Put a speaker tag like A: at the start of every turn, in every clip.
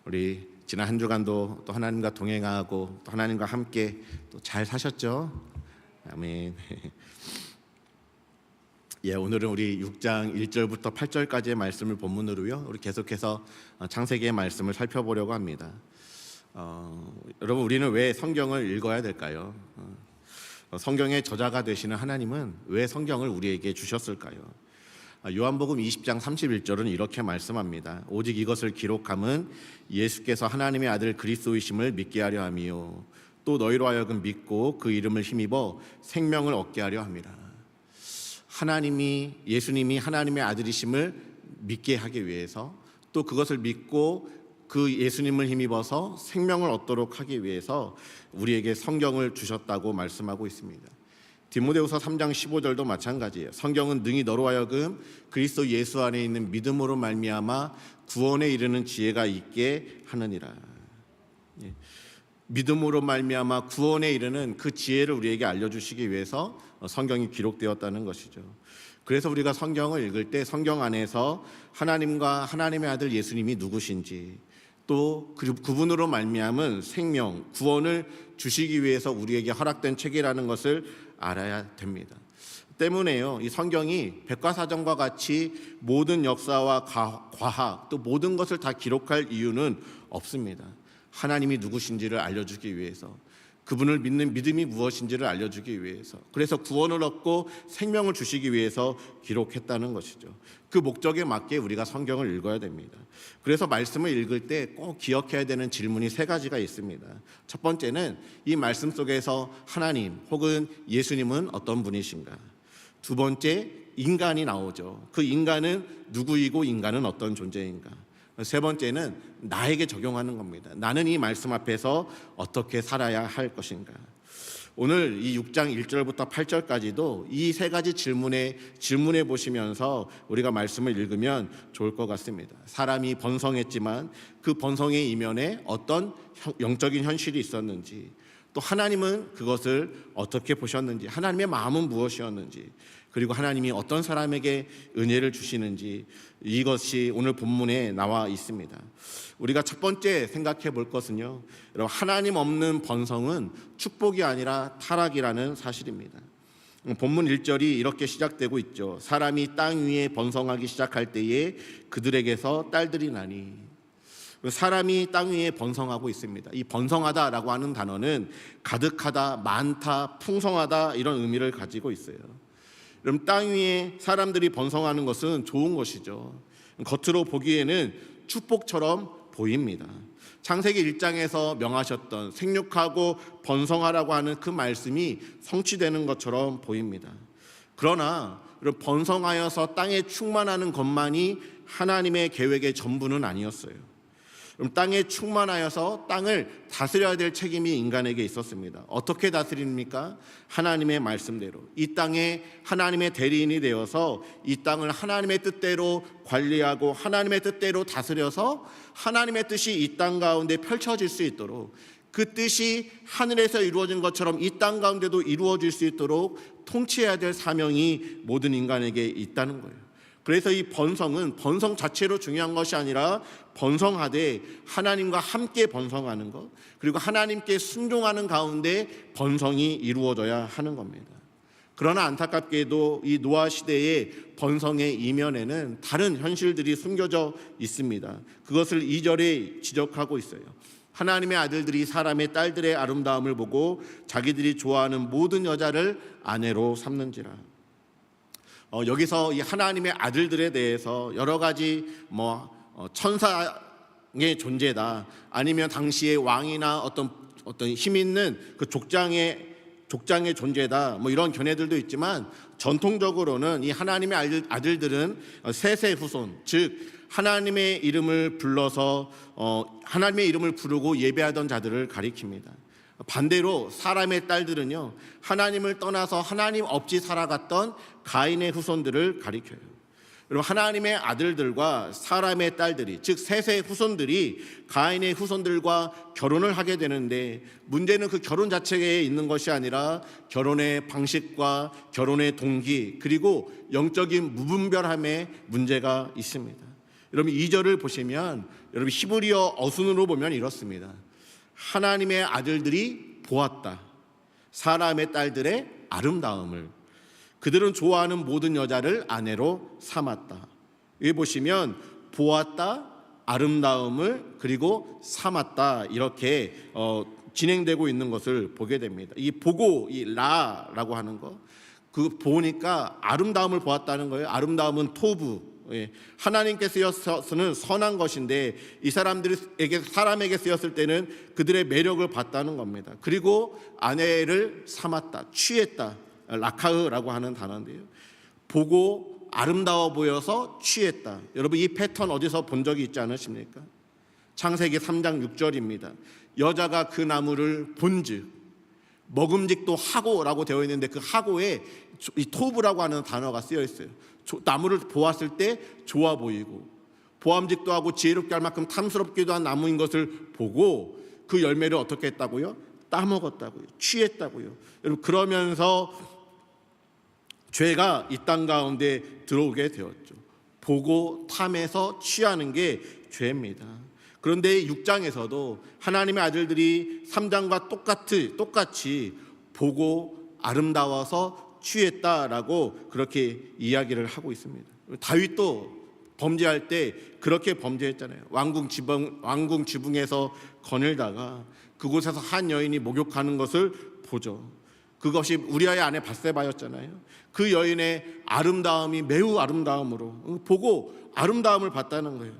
A: 우리 지난 한 주간도 또 하나님과 동행하고 또 하나님과 함께 또 잘 사셨죠? 아멘. 오늘은 우리 6장 1절부터 8절까지의 말씀을 본문으로요. 우리 계속해서 창세기의 말씀을 살펴보려고 합니다. 여러분, 우리는 왜 성경을 읽어야 될까요? 성경의 저자가 되시는 하나님은 왜 성경을 우리에게 주셨을까요? 요한복음 20장 31절은 이렇게 말씀합니다. 오직 이것을 기록함은 예수께서 하나님의 아들 그리스도이심을 믿게 하려 함이요 또 너희로 하여금 믿고 그 이름을 힘입어 생명을 얻게 하려 함이라. 예수님이 하나님의 아들이심을 믿게 하기 위해서, 또 그것을 믿고 그 예수님을 힘입어서 생명을 얻도록 하기 위해서 우리에게 성경을 주셨다고 말씀하고 있습니다. 디모데후서 3장 15절도 마찬가지예요. 성경은 능히 너로 하여금 그리스도 예수 안에 있는 믿음으로 말미암아 구원에 이르는 지혜가 있게 하느니라. 믿음으로 말미암아 구원에 이르는 그 지혜를 우리에게 알려주시기 위해서 성경이 기록되었다는 것이죠. 그래서 우리가 성경을 읽을 때 성경 안에서 하나님과 하나님의 아들 예수님이 누구신지, 또 그분으로 말미암은 생명, 구원을 주시기 위해서 우리에게 허락된 책이라는 것을 알아야 됩니다. 때문에요, 이 성경이 백과사전과 같이 모든 역사와 과학, 또 모든 것을 다 기록할 이유는 없습니다. 하나님이 누구신지를 알려주기 위해서, 그분을 믿는 믿음이 무엇인지를 알려주기 위해서, 그래서 구원을 얻고 생명을 주시기 위해서 기록했다는 것이죠. 그 목적에 맞게 우리가 성경을 읽어야 됩니다. 그래서 말씀을 읽을 때 꼭 기억해야 되는 질문이 세 가지가 있습니다. 첫 번째는 이 말씀 속에서 하나님 혹은 예수님은 어떤 분이신가? 두 번째, 인간이 나오죠. 그 인간은 누구이고 인간은 어떤 존재인가? 세 번째는 나에게 적용하는 겁니다. 나는 이 말씀 앞에서 어떻게 살아야 할 것인가? 오늘 이 6장 1절부터 8절까지도 이 세 가지 질문에 보시면서 우리가 말씀을 읽으면 좋을 것 같습니다. 사람이 번성했지만 그 번성의 이면에 어떤 영적인 현실이 있었는지, 또 하나님은 그것을 어떻게 보셨는지, 하나님의 마음은 무엇이었는지, 그리고 하나님이 어떤 사람에게 은혜를 주시는지, 이것이 오늘 본문에 나와 있습니다. 우리가 첫 번째 생각해 볼 것은요, 여러분, 하나님 없는 번성은 축복이 아니라 타락이라는 사실입니다. 본문 1절이 이렇게 시작되고 있죠. 사람이 땅 위에 번성하기 시작할 때에 그들에게서 딸들이 나니. 사람이 땅 위에 번성하고 있습니다. 이 번성하다라고 하는 단어는 가득하다, 많다, 풍성하다 이런 의미를 가지고 있어요. 그럼 땅 위에 사람들이 번성하는 것은 좋은 것이죠. 겉으로 보기에는 축복처럼 보입니다. 창세기 1장에서 명하셨던 생육하고 번성하라고 하는 그 말씀이 성취되는 것처럼 보입니다. 그러나 번성하여서 땅에 충만하는 것만이 하나님의 계획의 전부는 아니었어요. 그럼 땅에 충만하여서 땅을 다스려야 될 책임이 인간에게 있었습니다. 어떻게 다스립니까? 하나님의 말씀대로 이 땅에 하나님의 대리인이 되어서 이 땅을 하나님의 뜻대로 관리하고 하나님의 뜻대로 다스려서 하나님의 뜻이 이 땅 가운데 펼쳐질 수 있도록, 그 뜻이 하늘에서 이루어진 것처럼 이 땅 가운데도 이루어질 수 있도록 통치해야 될 사명이 모든 인간에게 있다는 거예요. 그래서 이 번성은 번성 자체로 중요한 것이 아니라 번성하되 하나님과 함께 번성하는 것, 그리고 하나님께 순종하는 가운데 번성이 이루어져야 하는 겁니다. 그러나 안타깝게도 이 노아 시대의 번성의 이면에는 다른 현실들이 숨겨져 있습니다. 그것을 2절에 지적하고 있어요. 하나님의 아들들이 사람의 딸들의 아름다움을 보고 자기들이 좋아하는 모든 여자를 아내로 삼는지라. 여기서 이 하나님의 아들들에 대해서 여러 가지 천사의 존재다, 아니면 당시의 왕이나 어떤 힘 있는 그 족장의 존재다, 이런 견해들도 있지만, 전통적으로는 이 하나님의 아들들은 셋의 후손, 즉 하나님의 이름을 불러서 하나님의 이름을 부르고 예배하던 자들을 가리킵니다. 반대로 사람의 딸들은요, 하나님을 떠나서 하나님 없이 살아갔던 가인의 후손들을 가리켜요. 여러분, 하나님의 아들들과 사람의 딸들이, 즉 셋의 후손들이 가인의 후손들과 결혼을 하게 되는데, 문제는 그 결혼 자체에 있는 것이 아니라 결혼의 방식과 결혼의 동기, 그리고 영적인 무분별함에 문제가 있습니다. 여러분 2절을 보시면 여러분 히브리어 어순으로 보면 이렇습니다. 하나님의 아들들이 보았다. 사람의 딸들의 아름다움을. 그들은 좋아하는 모든 여자를 아내로 삼았다. 여기 보시면 보았다, 아름다움을, 그리고 삼았다, 이렇게 진행되고 있는 것을 보게 됩니다. 이 보고, 이 라라고 하는 거, 그 보니까 아름다움을 보았다는 거예요. 아름다움은 토부, 하나님께 쓰여서는 선한 것인데 이 사람에게 쓰였을 때는 그들의 매력을 봤다는 겁니다. 그리고 아내를 삼았다, 취했다, 라카흐라고 하는 단어인데요. 보고 아름다워 보여서 취했다. 여러분 이 패턴 어디서 본 적이 있지 않으십니까? 창세기 3장 6절입니다. 여자가 그 나무를 본즉 먹음직도 하고라고 되어 있는데 그 하고에 이 토브라고 하는 단어가 쓰여 있어요. 나무를 보았을 때 좋아 보이고 보암직도 하고 지혜롭게 할 만큼 탐스럽기도 한 나무인 것을 보고 그 열매를 어떻게 했다고요? 따먹었다고요. 취했다고요. 여러분 그러면서 죄가 이 땅 가운데 들어오게 되었죠. 보고 탐해서 취하는 게 죄입니다. 그런데 6장에서도 하나님의 아들들이 3장과 똑같이 보고 아름다워서 취했다라고 그렇게 이야기를 하고 있습니다. 다윗도 범죄할 때 그렇게 범죄했잖아요. 왕궁 지붕에서 거닐다가 그곳에서 한 여인이 목욕하는 것을 보죠. 그것이 우리아의 아내 밧세바였잖아요. 그 여인의 아름다움이 매우 아름다움으로 보고 아름다움을 봤다는 거예요.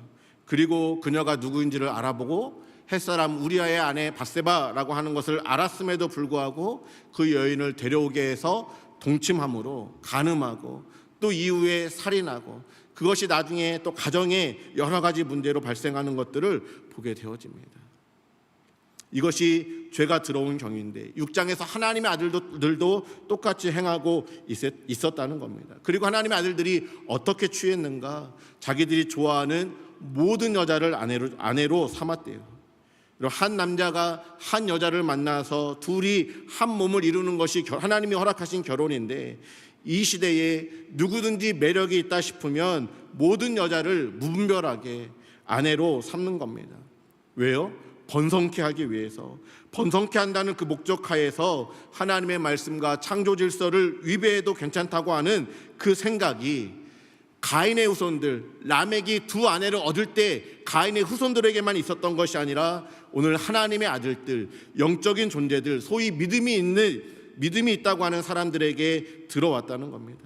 A: 그리고 그녀가 누구인지를 알아보고 햇사람 우리아의 아내 밧세바라고 하는 것을 알았음에도 불구하고 그 여인을 데려오게 해서 동침함으로 간음하고 또 이후에 살인하고 그것이 나중에 또 가정에 여러 가지 문제로 발생하는 것들을 보게 되어집니다. 이것이 죄가 들어온 경위인데 6장에서 하나님의 아들들도 똑같이 행하고 있었다는 겁니다. 그리고 하나님의 아들들이 어떻게 취했는가? 자기들이 좋아하는 모든 여자를 아내로 삼았대요. 한 남자가 한 여자를 만나서 둘이 한 몸을 이루는 것이 하나님이 허락하신 결혼인데 이 시대에 누구든지 매력이 있다 싶으면 모든 여자를 무분별하게 아내로 삼는 겁니다. 왜요? 번성케 하기 위해서. 번성케 한다는 그 목적 하에서 하나님의 말씀과 창조 질서를 위배해도 괜찮다고 하는 그 생각이 가인의 후손들, 라멕이 두 아내를 얻을 때 가인의 후손들에게만 있었던 것이 아니라 오늘 하나님의 아들들, 영적인 존재들, 소위 믿음이 있다고 하는 사람들에게 들어왔다는 겁니다.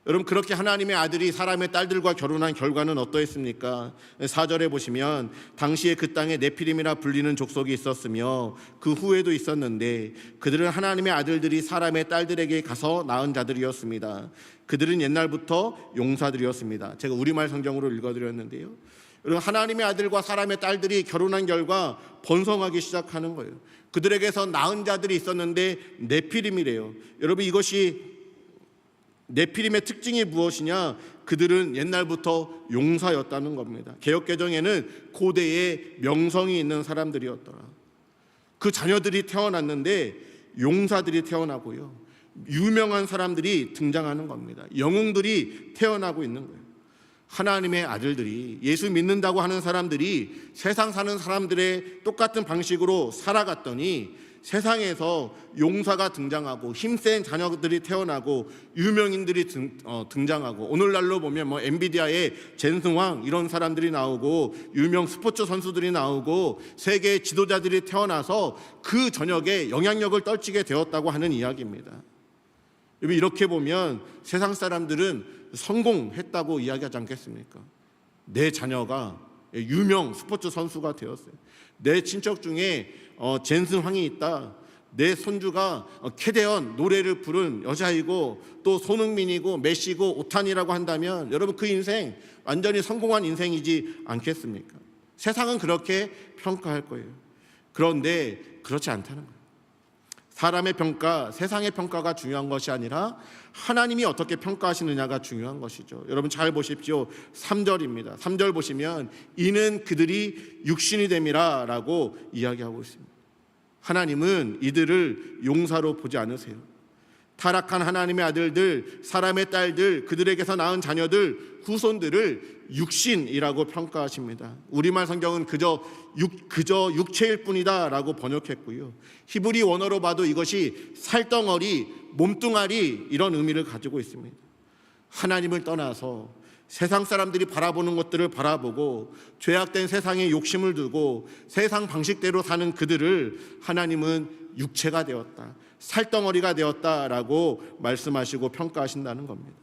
A: 여러분 그렇게 하나님의 아들이 사람의 딸들과 결혼한 결과는 어떠했습니까? 4절에 보시면 당시에 그 땅에 네피림이라 불리는 족속이 있었으며 그 후에도 있었는데 그들은 하나님의 아들들이 사람의 딸들에게 가서 낳은 자들이었습니다. 그들은 옛날부터 용사들이었습니다. 제가 우리말 성경으로 읽어드렸는데요. 여러분 하나님의 아들과 사람의 딸들이 결혼한 결과 번성하기 시작하는 거예요. 그들에게서 낳은 자들이 있었는데 네피림이래요. 여러분 이것이 네피림의 특징이 무엇이냐? 그들은 옛날부터 용사였다는 겁니다. 개역개정에는 고대에 명성이 있는 사람들이었더라. 그 자녀들이 태어났는데 용사들이 태어나고요. 유명한 사람들이 등장하는 겁니다. 영웅들이 태어나고 있는 거예요. 하나님의 아들들이 예수 믿는다고 하는 사람들이 세상 사는 사람들의 똑같은 방식으로 살아갔더니 세상에서 용사가 등장하고 힘센 자녀들이 태어나고 유명인들이 등장하고 오늘날로 보면 엔비디아의 젠슨왕 이런 사람들이 나오고 유명 스포츠 선수들이 나오고 세계의 지도자들이 태어나서 그 전역에 영향력을 떨치게 되었다고 하는 이야기입니다. 이렇게 보면 세상 사람들은 성공했다고 이야기하지 않겠습니까? 내 자녀가 유명 스포츠 선수가 되었어요. 내 친척 중에 젠슨 황이 있다. 내 손주가 캐대언 노래를 부른 여자이고 또 손흥민이고 메시고 오탄이라고 한다면 여러분 그 인생 완전히 성공한 인생이지 않겠습니까? 세상은 그렇게 평가할 거예요. 그런데 그렇지 않다는 거예요. 사람의 평가, 세상의 평가가 중요한 것이 아니라 하나님이 어떻게 평가하시느냐가 중요한 것이죠. 여러분 잘 보십시오. 3절입니다. 3절 보시면 이는 그들이 육신이 됨이라 라고 이야기하고 있습니다. 하나님은 이들을 용사로 보지 않으세요. 타락한 하나님의 아들들, 사람의 딸들, 그들에게서 낳은 자녀들, 후손들을 육신이라고 평가하십니다. 우리말 성경은 그저 육체일 뿐이다 라고 번역했고요. 히브리 원어로 봐도 이것이 살덩어리, 몸뚱아리 이런 의미를 가지고 있습니다. 하나님을 떠나서 세상 사람들이 바라보는 것들을 바라보고 죄악된 세상에 욕심을 두고 세상 방식대로 사는 그들을 하나님은 육체가 되었다, 살덩어리가 되었다라고 말씀하시고 평가하신다는 겁니다.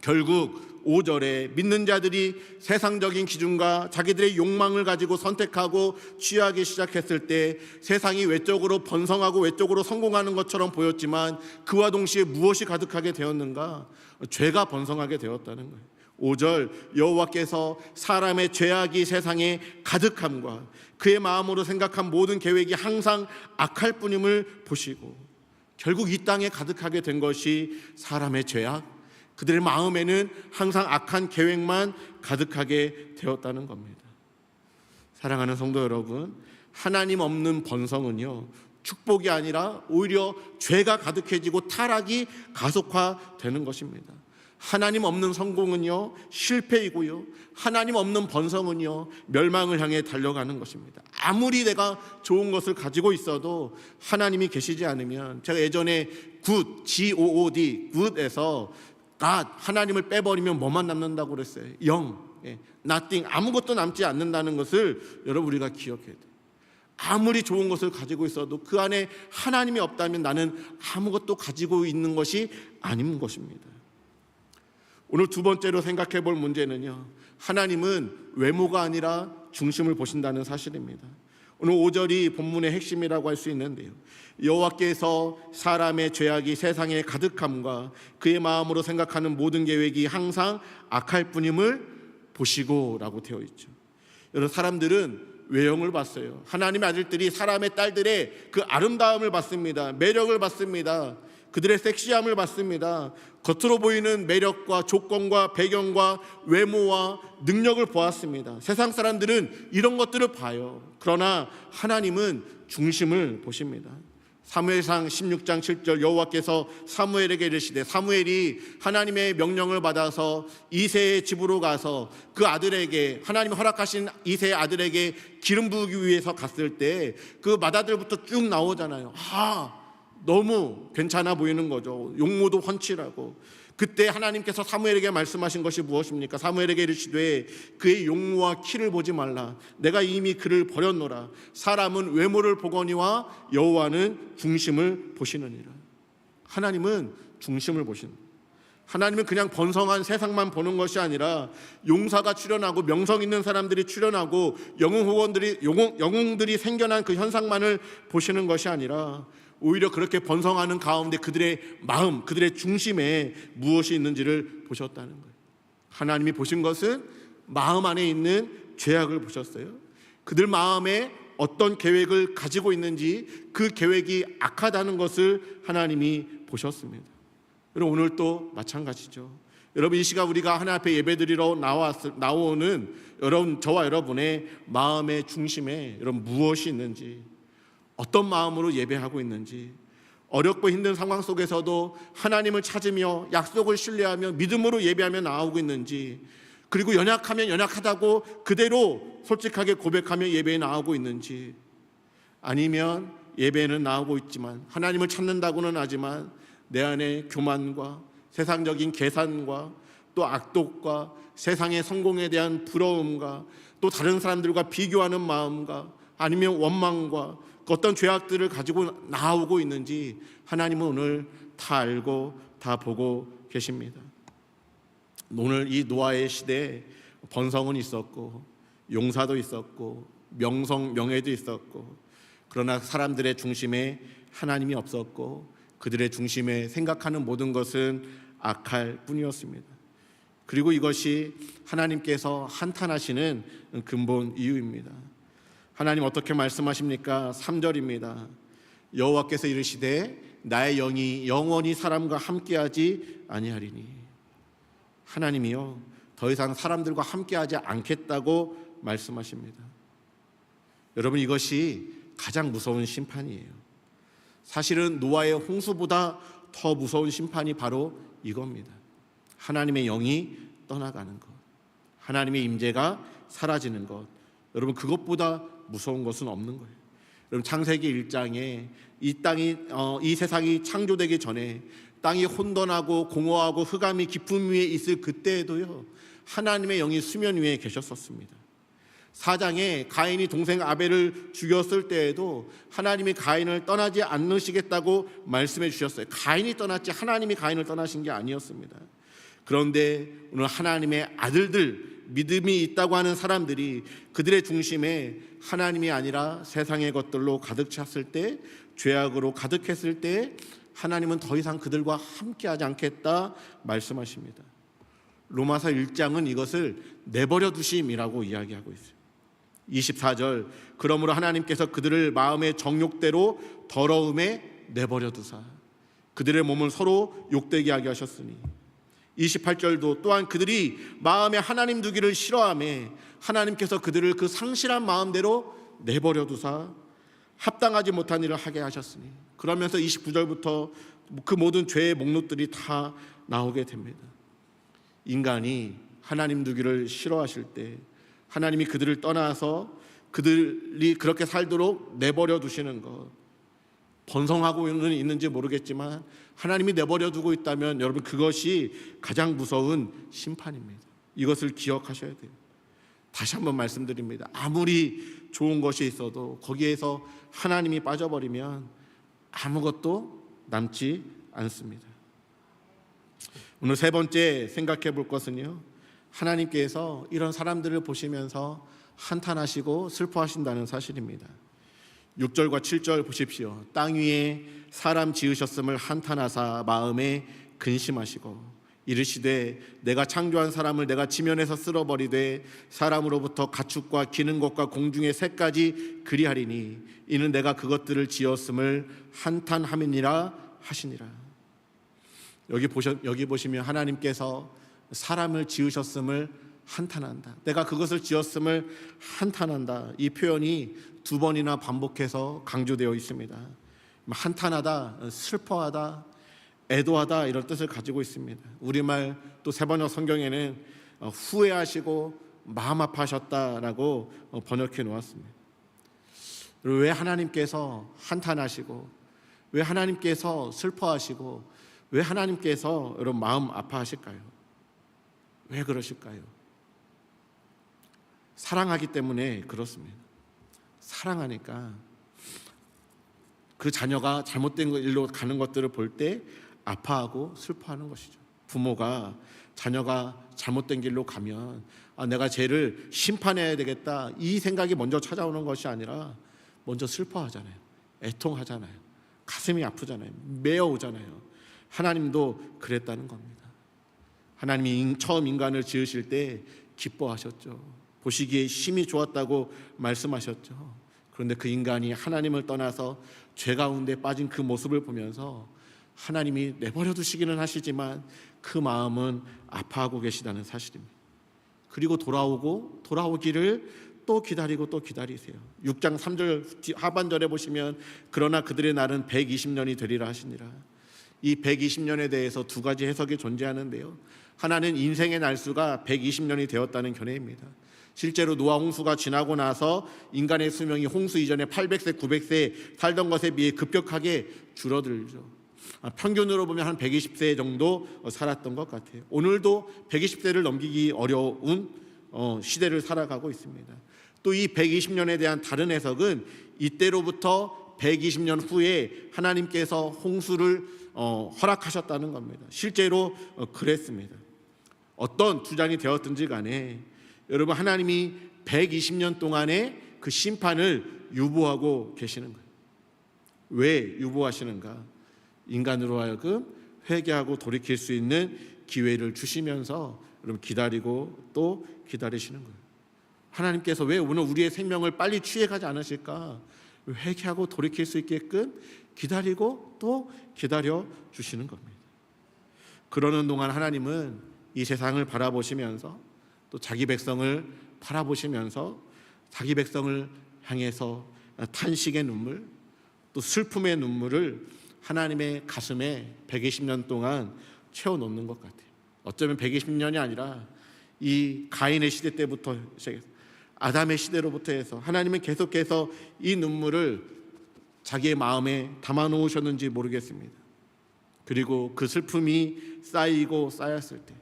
A: 결국 5절에 믿는 자들이 세상적인 기준과 자기들의 욕망을 가지고 선택하고 취하기 시작했을 때 세상이 외적으로 번성하고 외적으로 성공하는 것처럼 보였지만 그와 동시에 무엇이 가득하게 되었는가? 죄가 번성하게 되었다는 거예요. 5절 여호와께서 사람의 죄악이 세상에 가득함과 그의 마음으로 생각한 모든 계획이 항상 악할 뿐임을 보시고, 결국 이 땅에 가득하게 된 것이 사람의 죄악, 그들의 마음에는 항상 악한 계획만 가득하게 되었다는 겁니다. 사랑하는 성도 여러분, 하나님 없는 번성은요, 축복이 아니라 오히려 죄가 가득해지고 타락이 가속화되는 것입니다. 하나님 없는 성공은요, 실패이고요, 하나님 없는 번성은요, 멸망을 향해 달려가는 것입니다. 아무리 내가 좋은 것을 가지고 있어도 하나님이 계시지 않으면, 제가 예전에 G-O-O-D, 굿에서 God, 하나님을 빼버리면 뭐만 남는다고 그랬어요? nothing, 아무것도 남지 않는다는 것을 여러분 우리가 기억해야 돼요. 아무리 좋은 것을 가지고 있어도 그 안에 하나님이 없다면 나는 아무것도 가지고 있는 것이 아닌 것입니다. 오늘 두 번째로 생각해 볼 문제는요, 하나님은 외모가 아니라 중심을 보신다는 사실입니다. 오늘 5절이 본문의 핵심이라고 할 수 있는데요, 여호와께서 사람의 죄악이 세상에 가득함과 그의 마음으로 생각하는 모든 계획이 항상 악할 뿐임을 보시고 라고 되어 있죠. 여러분, 사람들은 외형을 봤어요. 하나님의 아들들이 사람의 딸들의 그 아름다움을 봤습니다. 매력을 봤습니다. 그들의 섹시함을 봤습니다. 겉으로 보이는 매력과 조건과 배경과 외모와 능력을 보았습니다. 세상 사람들은 이런 것들을 봐요. 그러나 하나님은 중심을 보십니다. 사무엘상 16장 7절 여호와께서 사무엘에게 이르시되, 사무엘이 하나님의 명령을 받아서 이새의 집으로 가서 그 아들에게, 하나님이 허락하신 이새의 아들에게 기름 부으기 위해서 갔을 때 그 맏아들부터 쭉 나오잖아요. 너무 괜찮아 보이는 거죠. 용모도 훤칠하고. 그때 하나님께서 사무엘에게 말씀하신 것이 무엇입니까? 사무엘에게 이르시되 그의 용모와 키를 보지 말라. 내가 이미 그를 버렸노라. 사람은 외모를 보거니와 여호와는 중심을 보시느니라. 하나님은 중심을 보신다. 하나님은 그냥 번성한 세상만 보는 것이 아니라 용사가 출현하고 명성 있는 사람들이 출현하고 영웅들이 생겨난 그 현상만을 보시는 것이 아니라 오히려 그렇게 번성하는 가운데 그들의 마음, 그들의 중심에 무엇이 있는지를 보셨다는 거예요. 하나님이 보신 것은 마음 안에 있는 죄악을 보셨어요. 그들 마음에 어떤 계획을 가지고 있는지, 그 계획이 악하다는 것을 하나님이 보셨습니다. 여러분, 오늘 또 마찬가지죠. 여러분, 이 시간 우리가 하나님 앞에 예배드리러 나오는 여러분, 저와 여러분의 마음의 중심에 여러분 무엇이 있는지, 어떤 마음으로 예배하고 있는지, 어렵고 힘든 상황 속에서도 하나님을 찾으며 약속을 신뢰하며 믿음으로 예배하며 나오고 있는지, 그리고 연약하면 연약하다고 그대로 솔직하게 고백하며 예배에 나오고 있는지, 아니면 예배에는 나오고 있지만 하나님을 찾는다고는 하지만 내 안에 교만과 세상적인 계산과 또 악독과 세상의 성공에 대한 부러움과 또 다른 사람들과 비교하는 마음과 아니면 원망과 어떤 죄악들을 가지고 나오고 있는지 하나님은 오늘 다 알고 다 보고 계십니다. 오늘 이 노아의 시대에 번성은 있었고 용사도 있었고 명성 명예도 있었고, 그러나 사람들의 중심에 하나님이 없었고 그들의 중심에 생각하는 모든 것은 악할 뿐이었습니다. 그리고 이것이 하나님께서 한탄하시는 근본 이유입니다. 하나님 어떻게 말씀하십니까? 3절입니다. 여호와께서 이르시되 나의 영이 영원히 사람과 함께하지 아니하리니. 하나님이요, 더 이상 사람들과 함께하지 않겠다고 말씀하십니다. 여러분, 이것이 가장 무서운 심판이에요. 사실은 노아의 홍수보다 더 무서운 심판이 바로 이겁니다. 하나님의 영이 떠나가는 것, 하나님의 임재가 사라지는 것. 여러분, 그것보다 무서운 것은 없는 거예요. 여러분, 창세기 1장에 이 세상이 창조되기 전에 땅이 혼돈하고 공허하고 흑암이 깊음 위에 있을 그때에도요, 하나님의 영이 수면 위에 계셨었습니다. 4장에 가인이 동생 아벨을 죽였을 때에도 하나님이 가인을 떠나지 않으시겠다고 말씀해 주셨어요. 가인이 떠났지 하나님이 가인을 떠나신 게 아니었습니다. 그런데 오늘 하나님의 아들들, 믿음이 있다고 하는 사람들이 그들의 중심에 하나님이 아니라 세상의 것들로 가득 찼을 때, 죄악으로 가득했을 때 하나님은 더 이상 그들과 함께하지 않겠다 말씀하십니다. 로마서 1장은 이것을 내버려 두심이라고 이야기하고 있어요. 24절, 그러므로 하나님께서 그들을 마음의 정욕대로 더러움에 내버려 두사 그들의 몸을 서로 욕되게 하게 하셨으니, 28절도 또한 그들이 마음에 하나님 두기를 싫어하며 하나님께서 그들을 그 상실한 마음대로 내버려 두사 합당하지 못한 일을 하게 하셨으니, 그러면서 29절부터 그 모든 죄의 목록들이 다 나오게 됩니다. 인간이 하나님 두기를 싫어하실 때 하나님이 그들을 떠나서 그들이 그렇게 살도록 내버려 두시는 것, 번성하고는 있는지 모르겠지만 하나님이 내버려 두고 있다면 여러분, 그것이 가장 무서운 심판입니다. 이것을 기억하셔야 돼요. 다시 한번 말씀드립니다. 아무리 좋은 것이 있어도 거기에서 하나님이 빠져버리면 아무것도 남지 않습니다. 오늘 세 번째 생각해 볼 것은요, 하나님께서 이런 사람들을 보시면서 한탄하시고 슬퍼하신다는 사실입니다. 6절과 7절 보십시오. 땅 위에 사람 지으셨음을 한탄하사 마음에 근심하시고 이르시되 내가 창조한 사람을 내가 지면에서 쓸어버리되 사람으로부터 가축과 기는 것과 공중의 새까지 그리하리니 이는 내가 그것들을 지었음을 한탄함이니라 하시니라. 여기 보시면 하나님께서 사람을 지으셨음을 한탄한다, 내가 그것을 지었음을 한탄한다, 이 표현이 두 번이나 반복해서 강조되어 있습니다. 한탄하다, 슬퍼하다, 애도하다, 이런 뜻을 가지고 있습니다. 우리말 또 세번역 성경에는 후회하시고 마음 아파하셨다라고 번역해 놓았습니다. 왜 하나님께서 한탄하시고, 왜 하나님께서 슬퍼하시고, 왜 하나님께서 여러분 마음 아파하실까요? 왜 그러실까요? 사랑하기 때문에 그렇습니다. 사랑하니까 그 자녀가 잘못된 일로 가는 것들을 볼 때 아파하고 슬퍼하는 것이죠. 부모가 자녀가 잘못된 길로 가면 내가 쟤를 심판해야 되겠다, 이 생각이 먼저 찾아오는 것이 아니라 먼저 슬퍼하잖아요. 애통하잖아요. 가슴이 아프잖아요. 메어오잖아요. 하나님도 그랬다는 겁니다. 하나님이 처음 인간을 지으실 때 기뻐하셨죠. 보시기에 심히 좋았다고 말씀하셨죠. 그런데 그 인간이 하나님을 떠나서 죄 가운데 빠진 그 모습을 보면서 하나님이 내버려 두시기는 하시지만 그 마음은 아파하고 계시다는 사실입니다. 그리고 돌아오기를 또 기다리고 또 기다리세요. 6장 3절 하반절에 보시면 그러나 그들의 날은 120년이 되리라 하시니라. 이 120년에 대해서 두 가지 해석이 존재하는데요, 하나는 인생의 날수가 120년이 되었다는 견해입니다. 실제로 노아 홍수가 지나고 나서 인간의 수명이 홍수 이전에 800세, 900세 살던 것에 비해 급격하게 줄어들죠. 평균으로 보면 한 120세 정도 살았던 것 같아요. 오늘도 120세를 넘기기 어려운 시대를 살아가고 있습니다. 또 이 120년에 대한 다른 해석은 이때로부터 120년 후에 하나님께서 홍수를 허락하셨다는 겁니다. 실제로 그랬습니다. 어떤 주장이 되었든지 간에 여러분, 하나님이 120년 동안의 그 심판을 유보하고 계시는 거예요. 왜 유보하시는가? 인간으로 하여금 회개하고 돌이킬 수 있는 기회를 주시면서 여러분 기다리고 또 기다리시는 거예요. 하나님께서 왜 오늘 우리의 생명을 빨리 취해가지 않으실까? 회개하고 돌이킬 수 있게끔 기다리고 또 기다려 주시는 겁니다. 그러는 동안 하나님은 이 세상을 바라보시면서 또 자기 백성을 바라보시면서 자기 백성을 향해서 탄식의 눈물, 또 슬픔의 눈물을 하나님의 가슴에 120년 동안 채워놓는 것 같아요. 어쩌면 120년이 아니라 이 가인의 시대 때부터 시작해서 아담의 시대로부터 해서 하나님은 계속해서 이 눈물을 자기의 마음에 담아놓으셨는지 모르겠습니다. 그리고 그 슬픔이 쌓이고 쌓였을 때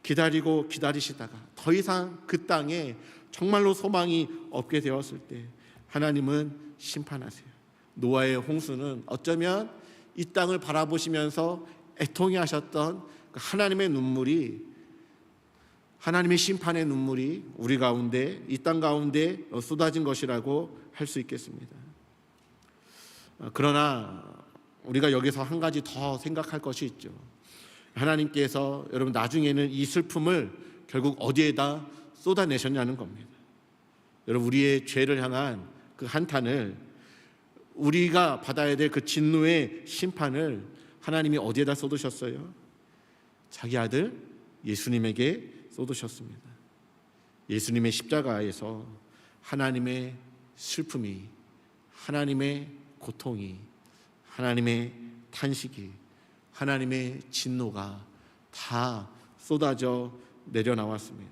A: 기다리고 기다리시다가 더 이상 그 땅에 정말로 소망이 없게 되었을 때 하나님은 심판하세요. 노아의 홍수는 어쩌면 이 땅을 바라보시면서 애통해 하셨던 하나님의 눈물이, 하나님의 심판의 눈물이 우리 가운데, 이 땅 가운데 쏟아진 것이라고 할 수 있겠습니다. 그러나 우리가 여기서 한 가지 더 생각할 것이 있죠. 하나님께서 여러분 나중에는 이 슬픔을 결국 어디에다 쏟아내셨냐는 겁니다. 여러분 우리의 죄를 향한 그 한탄을, 우리가 받아야 될 그 진노의 심판을 하나님이 어디에다 쏟으셨어요? 자기 아들 예수님에게 쏟으셨습니다. 예수님의 십자가에서 하나님의 슬픔이, 하나님의 고통이, 하나님의 탄식이, 하나님의 진노가 다 쏟아져 내려나왔습니다.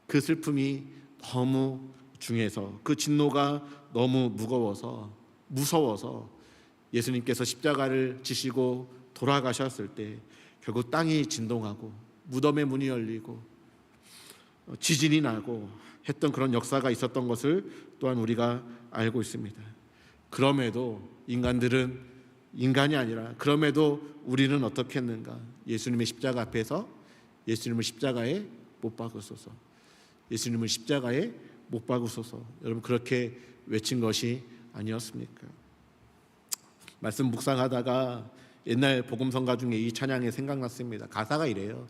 A: 그 슬픔이 너무 중해서, 그 진노가 너무 무서워서 예수님께서 십자가를 지시고 돌아가셨을 때 결국 땅이 진동하고 무덤의 문이 열리고 지진이 나고 했던 그런 역사가 있었던 것을 또한 우리가 알고 있습니다. 그럼에도 인간들은 인간이 아니라, 그럼에도 우리는 어떻게 했는가? 예수님의 십자가 앞에서 예수님을 십자가에 못 박으소서, 예수님을 십자가에 못 박으소서, 여러분 그렇게 외친 것이 아니었습니까? 말씀 묵상하다가 옛날 복음성가 중에 이 찬양이 생각났습니다. 가사가 이래요.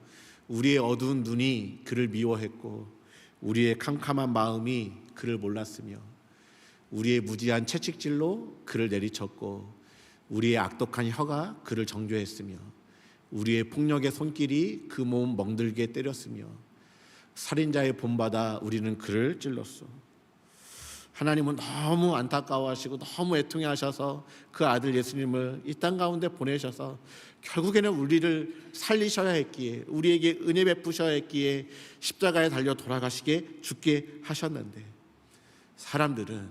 A: 우리의 어두운 눈이 그를 미워했고 우리의 캄캄한 마음이 그를 몰랐으며 우리의 무지한 채찍질로 그를 내리쳤고 우리의 악독한 혀가 그를 정죄했으며 우리의 폭력의 손길이 그 몸 멍들게 때렸으며 살인자의 본받아 우리는 그를 찔렀소. 하나님은 너무 안타까워하시고 너무 애통해하셔서 그 아들 예수님을 이 땅 가운데 보내셔서 결국에는 우리를 살리셔야 했기에, 우리에게 은혜 베푸셔야 했기에 십자가에 달려 돌아가시게 죽게 하셨는데, 사람들은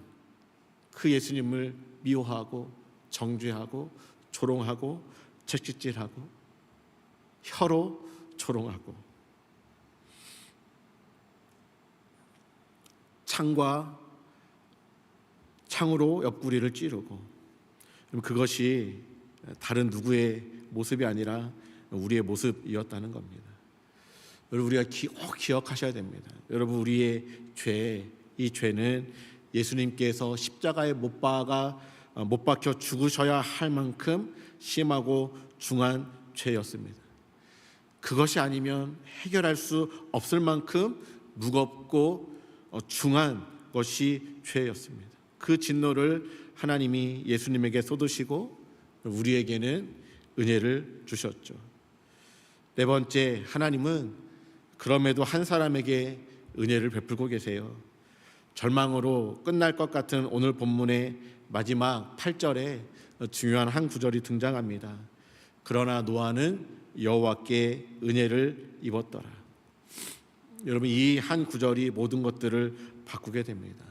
A: 그 예수님을 미워하고 정죄하고 조롱하고 채찍질하고 혀로 조롱하고 창으로 옆구리를 찌르고, 그것이 다른 누구의 모습이 아니라 우리의 모습이었다는 겁니다. 여러분 우리가 꼭 기억하셔야 됩니다. 여러분 우리의 이 죄는 예수님께서 십자가에 못 박혀 죽으셔야 할 만큼 심하고 중한 죄였습니다. 그것이 아니면 해결할 수 없을 만큼 무겁고 중한 것이 죄였습니다. 그 진노를 하나님이 예수님에게 쏟으시고 우리에게는 은혜를 주셨죠. 네 번째, 하나님은 그럼에도 한 사람에게 은혜를 베풀고 계세요. 절망으로 끝날 것 같은 오늘 본문의 마지막 8절에 중요한 한 구절이 등장합니다. 그러나 노아는 여호와께 은혜를 입었더라. 여러분 이 한 구절이 모든 것들을 바꾸게 됩니다.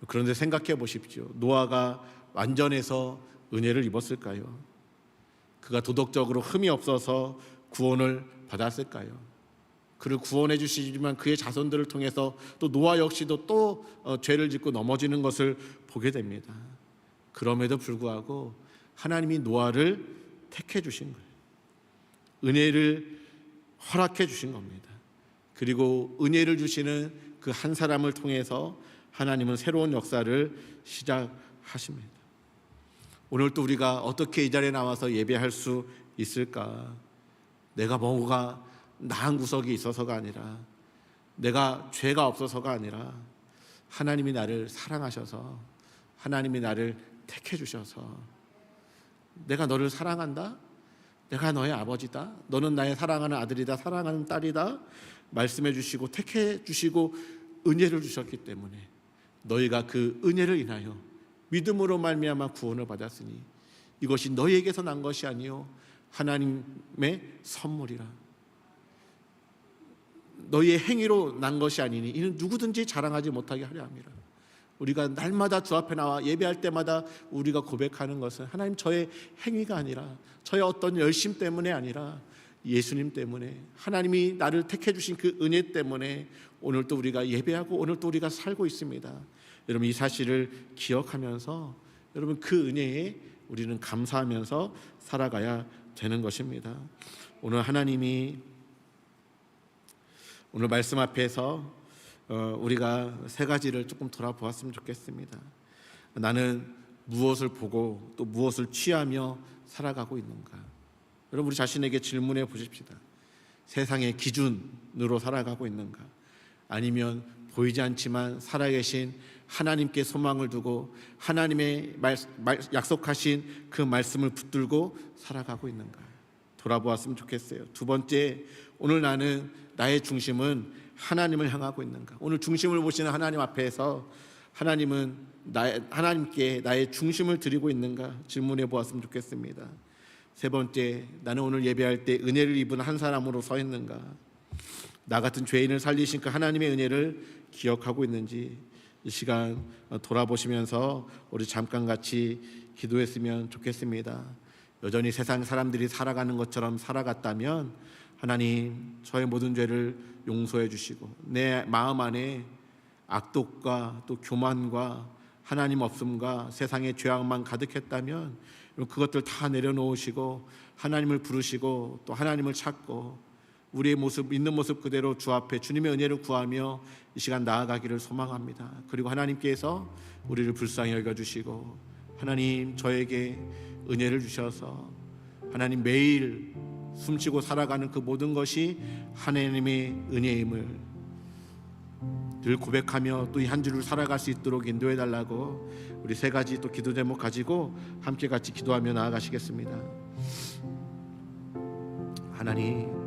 A: 그런데 생각해 보십시오. 노아가 완전해서 은혜를 입었을까요? 그가 도덕적으로 흠이 없어서 구원을 받았을까요? 그를 구원해 주시지만 그의 자손들을 통해서 또 노아 역시도 또 죄를 짓고 넘어지는 것을 보게 됩니다. 그럼에도 불구하고 하나님이 노아를 택해 주신 거예요. 은혜를 허락해 주신 겁니다. 그리고 은혜를 주시는 그 한 사람을 통해서 하나님은 새로운 역사를 시작하십니다. 오늘 또 우리가 어떻게 이 자리에 나와서 예배할 수 있을까? 내가 뭐가 나은 구석이 있어서가 아니라, 내가 죄가 없어서가 아니라 하나님이 나를 사랑하셔서, 하나님이 나를 택해 주셔서, 내가 너를 사랑한다, 내가 너의 아버지다, 너는 나의 사랑하는 아들이다, 사랑하는 딸이다 말씀해 주시고 택해 주시고 은혜를 주셨기 때문에 너희가 그 은혜를 인하여 믿음으로 말미암아 구원을 받았으니 이것이 너희에게서 난 것이 아니요 하나님의 선물이라. 너희의 행위로 난 것이 아니니 이는 누구든지 자랑하지 못하게 하려 함이라. 우리가 날마다 주 앞에 나와 예배할 때마다 우리가 고백하는 것은 하나님, 저의 행위가 아니라, 저의 어떤 열심 때문에 아니라 예수님 때문에, 하나님이 나를 택해 주신 그 은혜 때문에 오늘도 우리가 예배하고 오늘도 우리가 살고 있습니다. 여러분, 이 사실을 기억하면서 여러분 그 은혜에 우리는 감사하면서 살아가야 되는 것입니다. 오늘 하나님이 오늘 말씀 앞에서 우리가 세 가지를 조금 돌아보았으면 좋겠습니다. 나는 무엇을 보고 또 무엇을 취하며 살아가고 있는가? 여러분, 우리 자신에게 질문해 보십시다. 세상의 기준으로 살아가고 있는가? 아니면 보이지 않지만 살아계신 하나님께 소망을 두고 하나님의 약속하신 그 말씀을 붙들고 살아가고 있는가? 돌아보았으면 좋겠어요. 두 번째, 오늘 나는 나의 중심은 하나님을 향하고 있는가? 오늘 중심을 보시는 하나님 앞에서 하나님께 나의 중심을 드리고 있는가? 질문해 보았으면 좋겠습니다. 세 번째, 나는 오늘 예배할 때 은혜를 입은 한 사람으로 서 있는가? 나 같은 죄인을 살리신 그 하나님의 은혜를 기억하고 있는지 이 시간 돌아보시면서 우리 잠깐 같이 기도했으면 좋겠습니다. 여전히 세상 사람들이 살아가는 것처럼 살아갔다면 하나님, 저의 모든 죄를 용서해 주시고 내 마음 안에 악독과 또 교만과 하나님 없음과 세상의 죄악만 가득했다면 그것들 다 내려놓으시고 하나님을 부르시고 또 하나님을 찾고 우리의 모습, 있는 모습 그대로 주 앞에 주님의 은혜를 구하며 이 시간 나아가기를 소망합니다. 그리고 하나님께서 우리를 불쌍히 여겨주시고 하나님, 저에게 은혜를 주셔서 하나님, 매일 숨쉬고 살아가는 그 모든 것이 하나님의 은혜임을 늘 고백하며 또 이 한 주를 살아갈 수 있도록 인도해 달라고 우리 세 가지 또 기도 제목 가지고 함께 같이 기도하며 나아가시겠습니다. 하나님,